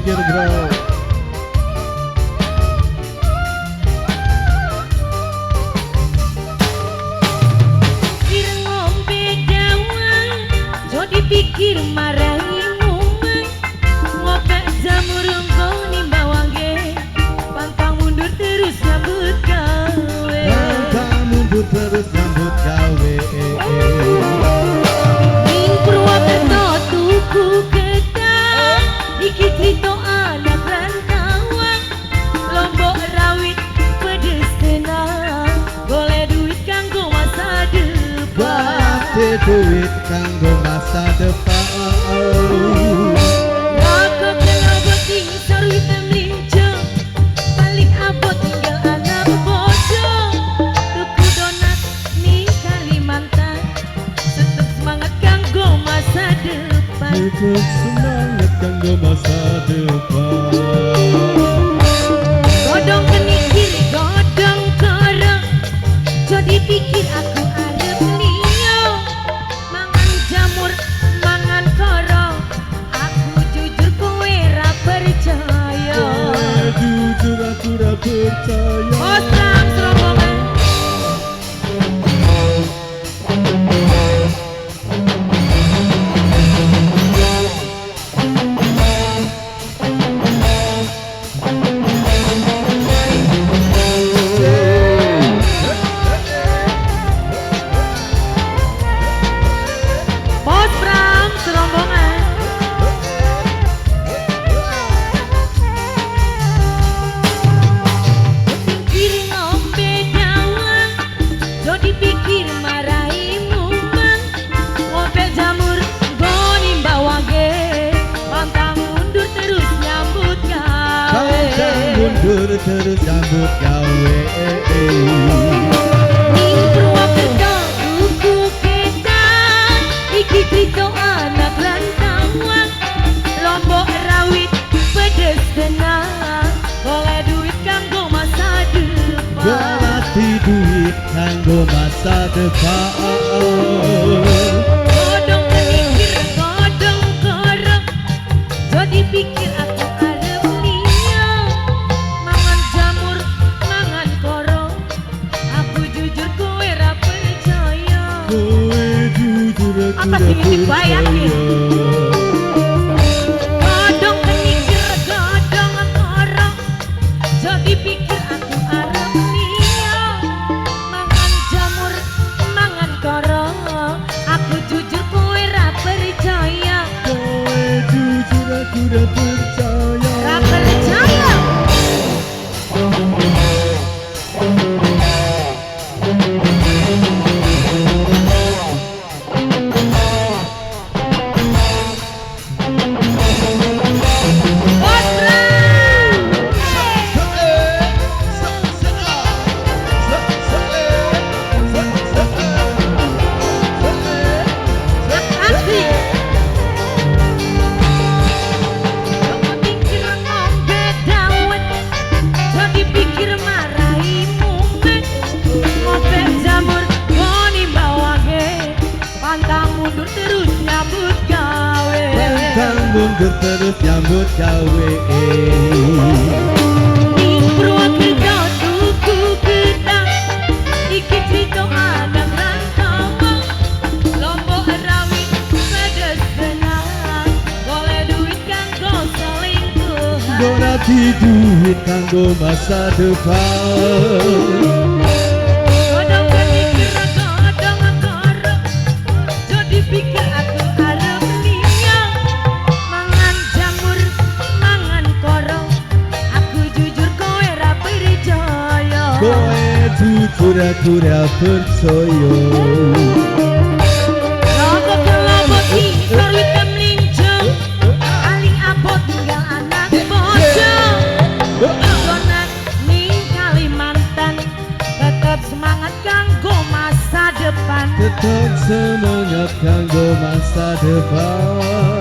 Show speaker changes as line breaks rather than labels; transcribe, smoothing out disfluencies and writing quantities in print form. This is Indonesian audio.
pikir bro.
Pikir ngombe dawang, jo dipikir marahimu mang. Ngopek jamur nggone bawange, pantang mundur terus nyambut gawe.
Pantang mundur terus nyambut gawe.
Ning Purwokerto tuku gedang, iki crito anak rantauan. Lombok rawit pedes tenang, golek duit kanggo masa depan.
Bate duit kanggo masa depan.
Aku kenal boting sarwi temlinjo, paling abot tinggal anak bodoh. Tuku donat ning Kalimantan, tetep semangat kanggo masa depan.
Tetep semangat kanggo masa depan.
Godong kenikir, godong korong, jo dipikir aku arep liyo. Mangan jamur, mangan korong, aku jujur kowe ra percaya.
Kowe jujur aku ra percaya.
Osram Serombongan. Osram Serombongan. Pikir ngombe dawang, jo dipikir marahimu mang. Ngopek jamur nggone bawange, pantang mundur terus nyambut gawe.
Pantang mundur terus nyambut gawe.
Ning Purwokerto tuku gedang, iki crito anak rantauan. Lombok rawit pedes tenang, golek duit kanggo masa depan.
Berarti duit kanggo masa depan.
Godong kenikir, godong korong, jo dipikir aku arep liyo. Mangan jamur, mangan korong, aku jujur kowe ra percaya.
Kowe jujur aku
Apa
ra
sih ini dibayarin?
percaya.
Godong kenikir, godong korong, jo dipikir aku arep liyo. Mangan jamur, mangan korong, aku jujur kowe ra percaya.
Kowe jujur aku ra percaya.
Ra percaya.
Mundur terus nyambut gawe.
Ning Purwokerto tuku gedang, iki crito anak rantauan. Lombok rawit pedes tenang, golek duit kanggo selingkuhan.
Dorati duit kanggo masa depan.
Godong kenikir, godong korong, jo dipikir aku arep liyo. Mangan jamur, mangan korong, aku jujur kowe ra percaya.
Kowe jujur aku ra percaya.
Rokok kelobot ing sarwi temlinjo, paling abot tinggal anak bodoh. Donat ning Kalimantan, tetep semangat kanggo masa depan.
Tetap semangat kanggo masa depan.